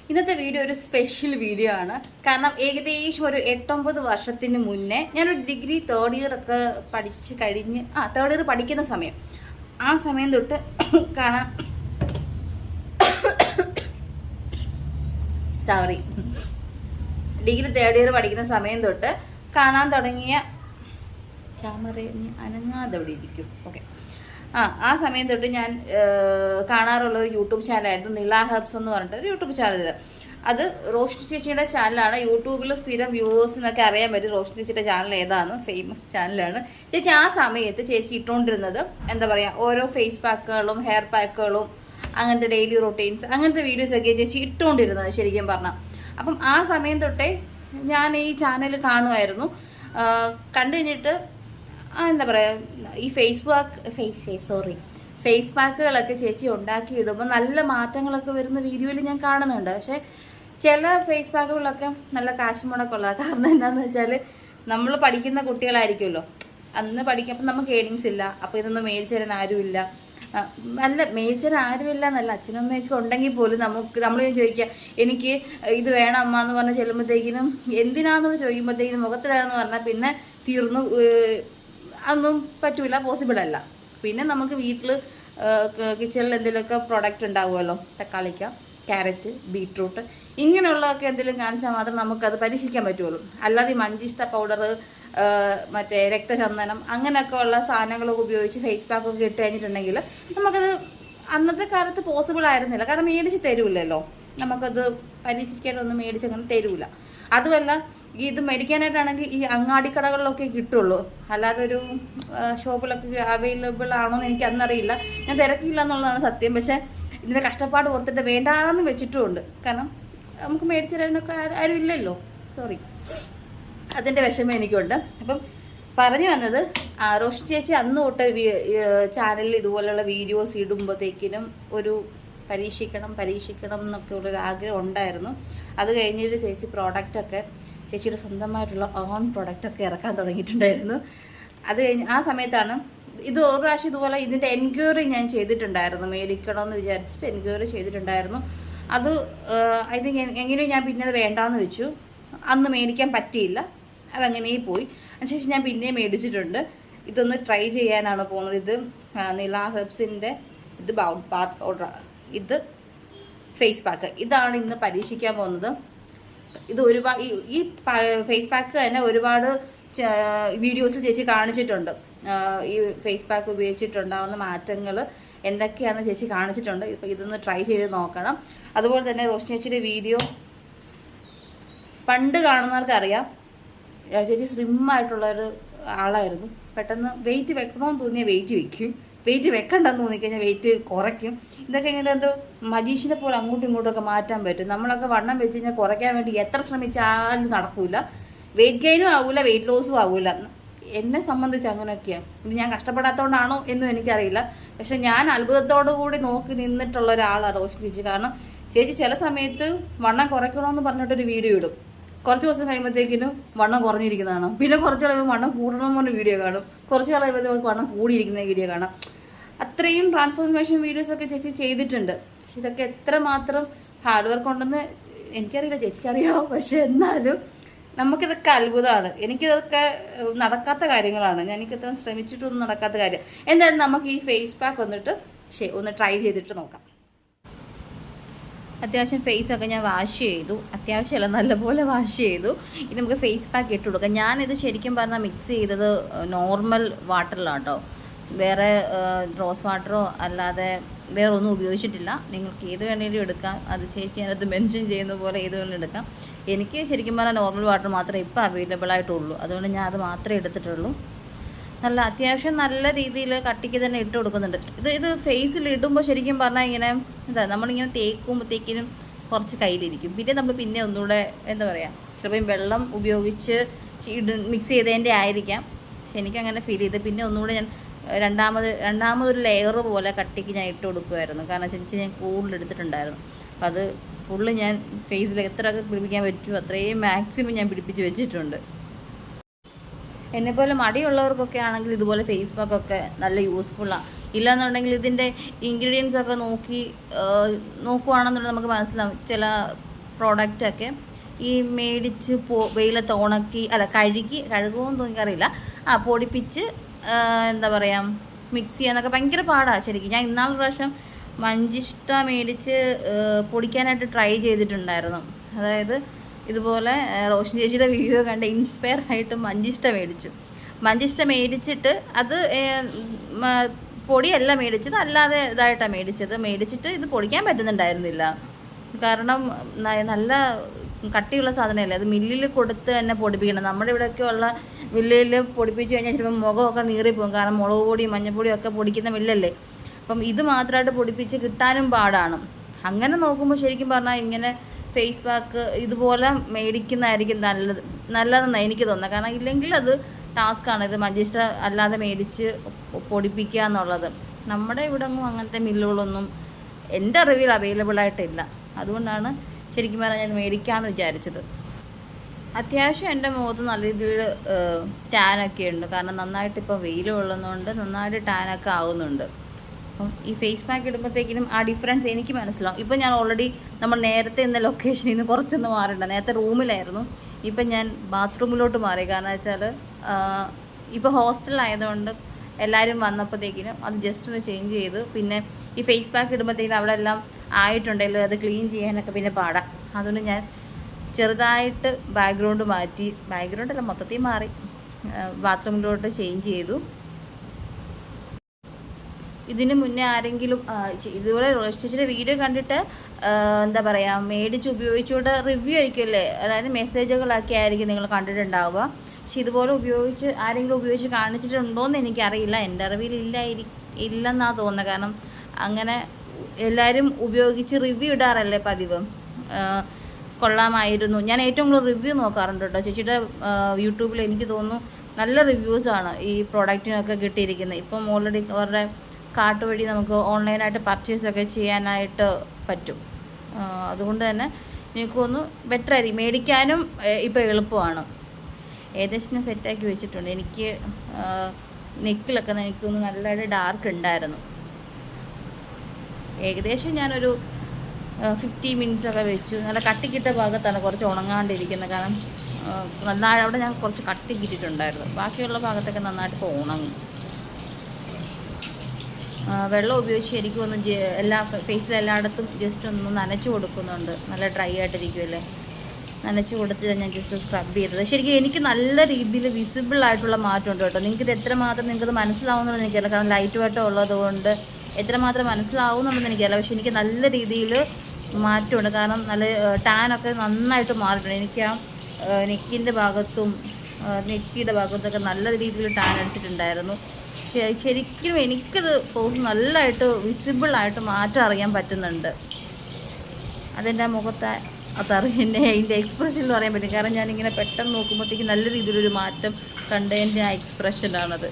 ഇന്നത്തെ വീഡിയോ ഒരു special video ആണ്. കാരണം ഏകദേശം ഒരു 8-9 വർഷത്തിന് മുന്നേ ഞാനൊരു ഡിഗ്രി തേർഡ് ഇയർ ഒക്കെ പഠിച്ച് കഴിഞ്ഞ് തേർഡ് ഇയർ പഠിക്കുന്ന സമയം, ആ സമയം തൊട്ട് കാണാൻ ഡിഗ്രി തേർഡ് ഇയർ പഠിക്കുന്ന സമയം തൊട്ട് കാണാൻ തുടങ്ങിയ ക്യാമറ അനങ്ങാതെ അവിടെ ഇരിക്കും. ഓക്കെ, ആ സമയം തൊട്ട് ഞാൻ കാണാറുള്ള ഒരു യൂട്യൂബ് ചാനലായിരുന്നു നില ഹെർബ്സ് എന്ന് പറഞ്ഞിട്ട് ഒരു യൂട്യൂബ് ചാനൽ. അത് റോഷ്നി ചേച്ചിയുടെ ചാനലാണ്. യൂട്യൂബിൽ സ്ഥിരം വ്യൂവേഴ്സിനൊക്കെ അറിയാൻ പറ്റും റോഷ്നി ചേച്ചിയുടെ ചാനൽ ഏതാണ്, ഫേമസ് ചാനലാണ്. ചേച്ചി ആ സമയത്ത് ചേച്ചി ഇട്ടുകൊണ്ടിരുന്നത് എന്താ പറയുക, ഓരോ ഫേസ് പാക്കുകളും ഹെയർ പാക്കുകളും അങ്ങനത്തെ ഡെയിലി റൊട്ടീൻസ് അങ്ങനത്തെ വീഡിയോസൊക്കെ ചേച്ചി ഇട്ടുകൊണ്ടിരുന്നത് ശരിക്കും പറഞ്ഞാൽ. അപ്പം ആ സമയം തൊട്ടേ ഞാൻ ഈ ചാനൽ കാണുമായിരുന്നു. കണ്ടു കഴിഞ്ഞിട്ട് എന്താ പറയുക, ഈ ഫേസ് പാക്കുകളൊക്കെ ചേച്ചി ഉണ്ടാക്കിയിടുമ്പോൾ നല്ല മാറ്റങ്ങളൊക്കെ വരുന്ന വീഡിയോയിൽ ഞാൻ കാണുന്നുണ്ട്. പക്ഷേ ചില ഫേസ് പാക്കുകളൊക്കെ നല്ല കാശ് മുടക്കുള്ള. കാരണം എന്താണെന്ന് വെച്ചാൽ നമ്മൾ പഠിക്കുന്ന കുട്ടികളായിരിക്കുമല്ലോ, അന്ന് പഠിക്കുമ്പോൾ നമുക്ക് ഏണിങ്സ് ഇല്ല. അപ്പോൾ ഇതൊന്നും മേടിച്ചു തരാൻ ആരുമില്ല. മേടിച്ചു തരാൻ ആരുമില്ല എന്നല്ല, അച്ഛനും അമ്മയൊക്കെ ഉണ്ടെങ്കിൽ പോലും നമ്മൾ ചോദിക്കുക എനിക്ക് ഇത് വേണം അമ്മ എന്ന് പറഞ്ഞ് ചെല്ലുമ്പോഴത്തേക്കിനും എന്തിനാണെന്ന് ചോദിക്കുമ്പോഴത്തേക്കിനും മുഖത്തിടാന്ന് പറഞ്ഞാൽ പിന്നെ തീർന്നു, അതൊന്നും പറ്റൂല, പോസിബിൾ അല്ല. പിന്നെ നമുക്ക് വീട്ടിൽ കിച്ചണിൽ എന്തെങ്കിലുമൊക്കെ പ്രൊഡക്റ്റ് ഉണ്ടാവുമല്ലോ, തക്കാളിക്ക, ക്യാരറ്റ്, ബീട്രൂട്ട് ഇങ്ങനെയുള്ളതൊക്കെ എന്തെങ്കിലും കാണിച്ചാൽ മാത്രം നമുക്കത് പരീക്ഷിക്കാൻ പറ്റുള്ളൂ. അല്ലാതെ ഈ മഞ്ചിഷ്ട പൗഡർ, മറ്റേ രക്തചന്ദനം അങ്ങനെയൊക്കെ ഉള്ള സാധനങ്ങളൊക്കെ ഉപയോഗിച്ച് ഫേസ് പാക്കൊക്കെ ഇട്ട് കഴിഞ്ഞിട്ടുണ്ടെങ്കിൽ നമുക്കത് അന്നത്തെ കാലത്ത് പോസിബിൾ ആയിരുന്നില്ല. കാരണം മേടിച്ച് തരൂല്ലല്ലോ, നമുക്കത് പരീക്ഷിക്കാനൊന്നും മേടിച്ചങ്ങനെ തരൂല. അതുമല്ല ഇത് മേടിക്കാനായിട്ടാണെങ്കിൽ ഈ അങ്ങാടി കടകളിലൊക്കെ കിട്ടുള്ളൂ, അല്ലാതെ ഒരു ഷോപ്പിലൊക്കെ അവൈലബിൾ ആണോ എന്ന് എനിക്ക് അന്നറിയില്ല. ഞാൻ തിരക്കില്ല എന്നുള്ളതാണ് സത്യം. പക്ഷേ ഇതിൻ്റെ കഷ്ടപ്പാട് ഓർത്തിട്ട് വേണ്ടാന്ന് വെച്ചിട്ടുമുണ്ട്. കാരണം നമുക്ക് മേടിച്ചു തരാനൊക്കെ ആരും ഇല്ലല്ലോ, സോറി, അതിൻ്റെ വിഷമം എനിക്കുണ്ട്. അപ്പം പറഞ്ഞു വന്നത്, റോഷ്നി ചേച്ചി അന്ന് തൊട്ട് ചാനലിൽ ഇതുപോലെയുള്ള വീഡിയോസ് ഇടുമ്പോഴത്തേക്കിനും ഒരു പരീക്ഷിക്കണം എന്നൊക്കെ ഉള്ളൊരു ആഗ്രഹം ഉണ്ടായിരുന്നു. അത് കഴിഞ്ഞിട്ട് ചേച്ചി പ്രോഡക്റ്റൊക്കെ ചേച്ചിയുടെ സ്വന്തമായിട്ടുള്ള ഓൺ പ്രൊഡക്റ്റൊക്കെ ഇറക്കാൻ തുടങ്ങിയിട്ടുണ്ടായിരുന്നു. അത് കഴിഞ്ഞ് ആ സമയത്താണ് ഇത് ഒരു പ്രാവശ്യം ഇതുപോലെ ഇതിൻ്റെ എൻക്വയറി ഞാൻ ചെയ്തിട്ടുണ്ടായിരുന്നു, മേടിക്കണമെന്ന് വിചാരിച്ചിട്ട് എൻക്വയറി ചെയ്തിട്ടുണ്ടായിരുന്നു. അത് ഐ തിങ്ക് എങ്ങനെയും ഞാൻ പിന്നെ അത് വേണ്ടാന്ന് വെച്ചു. അന്ന് മേടിക്കാൻ പറ്റിയില്ല, അതങ്ങനെ പോയി. അതിനുശേഷം ഞാൻ പിന്നെയും മേടിച്ചിട്ടുണ്ട്. ഇതൊന്ന് ട്രൈ ചെയ്യാനാണ് പോകുന്നത്. ഇത് നില ഹെർബ്സിൻ്റെ ഇത് ബാത്ത് പൗഡർ, ഇത് ഫേസ് പാക്ക്, ഇതാണ് ഇന്ന് പരീക്ഷിക്കാൻ പോകുന്നത്. ഇത് ഒരുപാട് ഈ ഫേസ് പാക്ക് തന്നെ ഒരുപാട് വീഡിയോസിൽ ചേച്ചി കാണിച്ചിട്ടുണ്ട്. ഈ ഫേസ് പാക്ക് ഉപയോഗിച്ചിട്ടുണ്ടാകുന്ന മാറ്റങ്ങൾ എന്തൊക്കെയാണെന്ന് ചേച്ചി കാണിച്ചിട്ടുണ്ട്. ഇപ്പം ഇതൊന്ന് ട്രൈ ചെയ്ത് നോക്കണം. അതുപോലെ തന്നെ റോഷ്നി ചേച്ചിയുടെ വീഡിയോ പണ്ട് കാണുന്നവർക്ക് അറിയാം, ചേച്ചി സ്ലിമ്മായിട്ടുള്ളൊരു ആളായിരുന്നു. പെട്ടെന്ന് വെയിറ്റ് വെക്കണമെന്ന് തോന്നിയാൽ വെയിറ്റ് വെക്കും, വെയിറ്റ് വെക്കണ്ടെന്ന് തോന്നിക്കഴിഞ്ഞാൽ വെയിറ്റ് കുറയ്ക്കും. ഇതൊക്കെ ഇങ്ങനെ എന്തോ മജീഷിനെ പോലെ അങ്ങോട്ടും ഇങ്ങോട്ടൊക്കെ മാറ്റാൻ പറ്റും. നമ്മളൊക്കെ വണ്ണം വെച്ച് കഴിഞ്ഞാൽ കുറയ്ക്കാൻ വേണ്ടി എത്ര ശ്രമിച്ചാലും നടക്കൂല. വെയിറ്റ് ഗെയിനും ആവൂല, വെയിറ്റ് ലോസും ആവൂല. എന്നെ സംബന്ധിച്ച് അങ്ങനെയൊക്കെയാണ്. ഇത് ഞാൻ കഷ്ടപ്പെടാത്തതുകൊണ്ടാണോ എന്നും എനിക്കറിയില്ല. പക്ഷെ ഞാൻ അത്ഭുതത്തോടു കൂടി നോക്കി നിന്നിട്ടുള്ള ഒരാളാണ് റോഷ്നി ചേച്ചി. കാരണം ചേച്ചി ചില സമയത്ത് വണ്ണം കുറയ്ക്കണമെന്ന് പറഞ്ഞിട്ടൊരു വീഡിയോ ഇടും. കുറച്ച് ദിവസം കഴിയുമ്പോഴത്തേക്കിനും വണ്ണം കുറഞ്ഞിരിക്കുന്നതാണ്. പിന്നെ കുറച്ച് കഴിയുമ്പോൾ വണ്ണം കൂടണമെന്ന് പറഞ്ഞ വീഡിയോ കാണും. കുറച്ച് കഴിയുമ്പോഴത്തേക്ക് വണ്ണം കൂടിയിരിക്കുന്ന വീഡിയോ കാണാം. അത്രയും ട്രാൻസ്ഫോർമേഷൻ വീഡിയോസൊക്കെ ചേച്ചി ചെയ്തിട്ടുണ്ട്. പക്ഷെ ഇതൊക്കെ എത്രമാത്രം ഹാർഡ് വർക്ക് ഉണ്ടെന്ന് എനിക്കറിയില്ല, ചേച്ചിക്കറിയാമോ. പക്ഷെ എന്നാലും നമുക്കിതൊക്കെ അത്ഭുതമാണ്. എനിക്കിതൊക്കെ നടക്കാത്ത കാര്യങ്ങളാണ്. എനിക്കത്ര ശ്രമിച്ചിട്ടൊന്നും നടക്കാത്ത കാര്യം. എന്തായാലും നമുക്ക് ഈ ഫേസ് പാക്ക് ഒന്ന് ട്രൈ ചെയ്തിട്ട് നോക്കാം. അത്യാവശ്യം ഫേസൊക്കെ ഞാൻ വാഷ് ചെയ്തു. അത്യാവശ്യമല്ല, നല്ലപോലെ വാഷ് ചെയ്തു. ഇനി നമുക്ക് ഫേസ് പാക്ക് ഇട്ട് കൊടുക്കാം. ഞാനിത് ശരിക്കും പറഞ്ഞാൽ മിക്സ് ചെയ്തത് നോർമൽ വാട്ടറിലാണ് കേട്ടോ. വേറെ റോസ് വാട്ടറോ അല്ലാതെ വേറെ ഒന്നും ഉപയോഗിച്ചിട്ടില്ല. നിങ്ങൾക്ക് ഏത് വേണമെങ്കിലും എടുക്കാം. അത് ചേച്ചി അതിനകത്ത് മെൻഷൻ ചെയ്യുന്ന പോലെ ഏത് വേണമെങ്കിലും എടുക്കാം. എനിക്ക് ശരിക്കും പറഞ്ഞാൽ നോർമൽ വാട്ടർ മാത്രമേ ഇപ്പോൾ അവൈലബിൾ ആയിട്ടുള്ളൂ. അതുകൊണ്ട് ഞാൻ അത് മാത്രമേ എടുത്തിട്ടുള്ളൂ. അത്യാവശ്യം നല്ല രീതിയിൽ കട്ടിക്ക് തന്നെ ഇട്ട് കൊടുക്കുന്നുണ്ട്. ഇത് ഫേസിൽ ഇടുമ്പോൾ ശരിക്കും പറഞ്ഞാൽ ഇങ്ങനെ നമ്മളിങ്ങനെ തേക്കുമ്പോഴത്തേക്കിനും കുറച്ച് കയ്യിലിരിക്കും. പിന്നെ ഒന്നുകൂടെ എന്താ പറയുക, ചിലപ്പോൾ വെള്ളം ഉപയോഗിച്ച് മിക്സ് ചെയ്തതിൻ്റെ ആയിരിക്കാം. പക്ഷെ എനിക്കങ്ങനെ ഫീൽ ചെയ്ത് പിന്നെ ഒന്നുകൂടെ ഞാൻ രണ്ടാമതൊരു ലെയർ പോലെ കട്ടിക്ക് ഞാൻ ഇട്ട് കൊടുക്കുമായിരുന്നു. കാരണം ചേച്ചി ഞാൻ കൂടുതലെടുത്തിട്ടുണ്ടായിരുന്നു. അപ്പോൾ അത് ഫുള്ള് ഞാൻ ഫേസിൽ എത്രയൊക്കെ പിടിപ്പിക്കാൻ പറ്റുമോ അത്രയും മാക്സിമം ഞാൻ പിടിപ്പിച്ച് വെച്ചിട്ടുണ്ട്. എന്നെപ്പോലെ മടിയുള്ളവർക്കൊക്കെ ആണെങ്കിൽ ഇതുപോലെ ഫേസ് പാക്കൊക്കെ നല്ല യൂസ്ഫുള്ളാണ്. ഇല്ലയെന്നുണ്ടെങ്കിൽ ഇതിൻ്റെ ഇൻഗ്രീഡിയൻസ് ഒക്കെ നോക്കുവാണെന്നുണ്ടെങ്കിൽ നമുക്ക് മനസ്സിലാവും ചില പ്രോഡക്റ്റൊക്കെ ഈ മേടിച്ച് വെയിലത്ത് ഉണക്കി കഴുകുമെന്ന് എനിക്കറിയില്ല, പൊടിപ്പിച്ച് എന്താ പറയുക മിക്സ് ചെയ്യാനൊക്കെ ഭയങ്കര പാടാണ് ശരിക്കും. ഞാൻ ഇന്നാളൊരു പ്രാവശ്യം മഞ്ചിഷ്ട മേടിച്ച് പൊടിക്കാനായിട്ട് ട്രൈ ചെയ്തിട്ടുണ്ടായിരുന്നു. അതായത് ഇതുപോലെ റോഷൻ ചേച്ചിയുടെ വീഡിയോ കണ്ട് ഇൻസ്പയർ ആയിട്ട് മഞ്ചിഷ്ട മേടിച്ചിട്ട് അത് പൊടിയല്ല മേടിച്ചത്, അല്ലാതെ ഇതായിട്ടാണ് മേടിച്ചിട്ട് ഇത് പൊടിക്കാൻ പറ്റുന്നുണ്ടായിരുന്നില്ല. കാരണം നല്ല കട്ടിയുള്ള സാധനമല്ലേ, അത് മില്ലിൽ കൊടുത്ത് തന്നെ പൊടിപ്പിക്കണം. നമ്മുടെ ഇവിടെയൊക്കെ ഉള്ള മില്ലിൽ പൊടിപ്പിച്ച് കഴിഞ്ഞാൽ ചിലപ്പോൾ മുഖമൊക്കെ നീറിപ്പോകും, കാരണം മുളക് പൊടിയും മഞ്ഞൾപ്പൊടിയും ഒക്കെ പൊടിക്കുന്ന മില്ലല്ലേ. അപ്പം ഇത് മാത്രമായിട്ട് പൊടിപ്പിച്ച് കിട്ടാനും പാടാണ്. അങ്ങനെ നോക്കുമ്പോൾ ശരിക്കും പറഞ്ഞാൽ ഇങ്ങനെ ഫേസ് പാക്ക് ഇതുപോലെ മേടിക്കുന്നതായിരിക്കും നല്ലതെന്നാണ് എനിക്ക് തോന്നുന്നത്. കാരണം ഇല്ലെങ്കിൽ അത് ടാസ്ക്കാണ്, ഇത് മഞ്ചിഷ്ട അല്ലാതെ മേടിച്ച് പൊടിപ്പിക്കുക എന്നുള്ളത്. നമ്മുടെ ഇവിടെ ഒന്നും അങ്ങനത്തെ മില്ലുകളൊന്നും എൻ്റെ അറിവിൽ അവൈലബിൾ ആയിട്ടില്ല. അതുകൊണ്ടാണ് ശരിക്കും പറഞ്ഞാൽ ഞാൻ മേടിക്കാമെന്ന് വിചാരിച്ചത്. അത്യാവശ്യം എൻ്റെ മുഖത്ത് നല്ല രീതിയിൽ ടാനൊക്കെ ഉണ്ട്, കാരണം നന്നായിട്ട് ഇപ്പോൾ വെയിൽ കൊള്ളുന്നതുകൊണ്ട് നന്നായിട്ട് ടാനൊക്കെ ആവുന്നുണ്ട്. അപ്പം ഈ ഫേസ് പാക്ക് ഇടുമ്പോഴത്തേക്കിനും ആ ഡിഫറൻസ് എനിക്ക് മനസ്സിലാവും. ഇപ്പം ഞാൻ ഓൾറെഡി നമ്മൾ നേരത്തെ ഇന്ന ലൊക്കേഷനിൽ നിന്ന് കുറച്ചൊന്ന് മാറിയിട്ടുണ്ട്. നേരത്തെ റൂമിലായിരുന്നു, ഇപ്പം ഞാൻ ബാത്റൂമിലോട്ട് മാറി. കാരണം വെച്ചാൽ ഇപ്പോൾ ഹോസ്റ്റലായതുകൊണ്ട് എല്ലാവരും വന്നപ്പോഴത്തേക്കിനും അത് ജസ്റ്റ് ഒന്ന് ചേഞ്ച് ചെയ്തു. പിന്നെ ഈ ഫേസ് പാക്ക് ഇടുമ്പോഴത്തേക്കിനും അവിടെ എല്ലാം ആയിട്ടുണ്ടെങ്കിൽ അത് ക്ലീൻ ചെയ്യാനൊക്കെ പിന്നെ പാടാം. അതുകൊണ്ട് ഞാൻ ചെറുതായിട്ട് ബാക്ക്ഗ്രൗണ്ടല്ല മൊത്തത്തിൽ മാറി ബാത്റൂമിലോട്ട് ചേഞ്ച് ചെയ്തു. ഇതിന് മുന്നേ ആരെങ്കിലും ഇതുപോലെ റോസ്റ്റേജിൻ്റെ വീഡിയോ കണ്ടിട്ട് എന്താ പറയുക മേടിച്ച് ഉപയോഗിച്ചുകൊണ്ട് റിവ്യൂ ആയിരിക്കുമല്ലേ, അതായത് മെസ്സേജുകളൊക്കെ ആയിരിക്കും നിങ്ങൾ കണ്ടിട്ടുണ്ടാവുക. പക്ഷെ ഇതുപോലെ ആരെങ്കിലും ഉപയോഗിച്ച് കാണിച്ചിട്ടുണ്ടോയെന്ന് എനിക്കറിയില്ല. എൻ്റെ അറിവിൽ ഇല്ലെന്നാണ് തോന്നുന്നത്. കാരണം അങ്ങനെ എല്ലാവരും ഉപയോഗിച്ച് റിവ്യൂ ഇടാറല്ലേ പതിവ്. കൊള്ളാമായിരുന്നു. ഞാൻ ഏറ്റവും കൂടുതൽ റിവ്യൂ നോക്കാറുണ്ട് കേട്ടോ. ചേച്ചിയുടെ യൂട്യൂബിൽ എനിക്ക് തോന്നുന്നു നല്ല റിവ്യൂസാണ് ഈ പ്രോഡക്റ്റിനൊക്കെ കിട്ടിയിരിക്കുന്നത്. ഇപ്പം ഓൾറെഡി അവരുടെ കാർട്ട് വഴി നമുക്ക് ഓൺലൈനായിട്ട് പർച്ചേസൊക്കെ ചെയ്യാനായിട്ട് പറ്റും. അതുകൊണ്ട് തന്നെ എനിക്ക് തോന്നുന്നു ബെറ്ററായിരിക്കും, മേടിക്കാനും ഇപ്പോൾ എളുപ്പമാണ്. ഏകദേശം ഞാൻ സെറ്റാക്കി വെച്ചിട്ടുണ്ട്. എനിക്ക് നെക്കിലൊക്കെ എനിക്ക് തോന്നുന്നു നല്ലതായിട്ട് ഡാർക്ക് ഉണ്ടായിരുന്നു. ഏകദേശം ഞാനൊരു 50 മിനിറ്റ്സൊക്കെ വെച്ചു. നല്ല കട്ടിക്കിട്ട ഭാഗത്താണ് കുറച്ച് ഉണങ്ങാണ്ടിരിക്കുന്നത്. കാരണം നന്നായി അവിടെ ഞാൻ കുറച്ച് കട്ടിക്കിട്ടിട്ടുണ്ടായിരുന്നു. ബാക്കിയുള്ള ഭാഗത്തൊക്കെ നന്നായിട്ട് ഇപ്പോൾ ഉണങ്ങി. വെള്ളം ഉപയോഗിച്ച് ശരിക്കും ഒന്ന് ഫേസിലെല്ലായിടത്തും ജസ്റ്റ് ഒന്ന് നനച്ച് കൊടുക്കുന്നുണ്ട്. നല്ല ഡ്രൈ ആയിട്ടിരിക്കുമല്ലേ, നനച്ച് കൊടുത്ത് ഞാൻ ജസ്റ്റ് സ്ക്രബ് ചെയ്തത്. ശരിക്കും എനിക്ക് നല്ല രീതിയിൽ വിസിബിൾ ആയിട്ടുള്ള മാറ്റമുണ്ട് കേട്ടോ. നിങ്ങൾക്കിത് എത്രമാത്രം നിങ്ങൾക്കത് മനസ്സിലാവുന്നുണ്ടെന്ന് എനിക്കറിയില്ല, കാരണം ലൈറ്റ് വെട്ടം ഉള്ളതുകൊണ്ട് എത്രമാത്രം മനസ്സിലാവുന്നുണ്ടെന്ന് എനിക്കറിയില്ല. പക്ഷെ എനിക്ക് നല്ല രീതിയിൽ മാറ്റമുണ്ട്, കാരണം നല്ല ടാനൊക്കെ നന്നായിട്ട് മാറിയിട്ടുണ്ട്. എനിക്ക് ആ നെക്കിൻ്റെ ഭാഗത്തും നെറ്റിയുടെ ഭാഗത്തൊക്കെ നല്ല രീതിയിൽ ടാൻ അടിച്ചിട്ടുണ്ടായിരുന്നു. ശരിക്കും എനിക്കത് നല്ലതായിട്ട് വിസിബിളായിട്ട് മാറ്റം അറിയാൻ പറ്റുന്നുണ്ട്. അതെൻ്റെ മുഖത്തെ അതിൻ്റെ എക്സ്പ്രഷനിൽ പറയാൻ പറ്റും. കാരണം ഞാനിങ്ങനെ പെട്ടെന്ന് നോക്കുമ്പോഴത്തേക്ക് നല്ല രീതിയിലൊരു മാറ്റം കണ്ടതിൻ്റെ ആ എക്സ്പ്രഷനാണത്.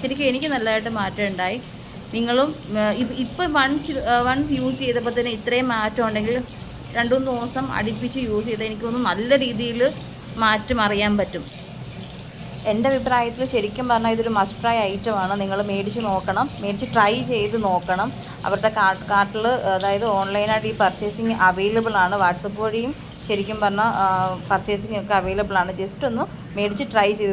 ശരിക്കും എനിക്ക് നല്ലതായിട്ട് മാറ്റം ഉണ്ടായി. നിങ്ങളും ഇപ്പം വൺസ് യൂസ് ചെയ്തപ്പോൾ തന്നെ ഇത്രയും മാറ്റം ഉണ്ടെങ്കിൽ 2-3 ദിവസം അടുപ്പിച്ച് യൂസ് ചെയ്താൽ എനിക്കൊന്നും നല്ല രീതിയിൽ മാറ്റം അറിയാൻ പറ്റും. എൻ്റെ അഭിപ്രായത്തിൽ ശരിക്കും പറഞ്ഞാൽ ഇതൊരു മസ്റ്റ് ട്രൈ ഐറ്റമാണ്. നിങ്ങൾ മേടിച്ച് ട്രൈ ചെയ്ത് നോക്കണം. അവരുടെ കാർട്ടിൽ അതായത് ഓൺലൈനായിട്ട് ഈ പർച്ചേസിങ് അവൈലബിൾ ആണ്. വാട്സപ്പ് വഴിയും ശരിക്കും പറഞ്ഞാൽ പർച്ചേസിങ് ഒക്കെ അവൈലബിൾ ആണ്. ജസ്റ്റ് ഒന്ന് മേടിച്ച് ട്രൈ ചെയ്ത്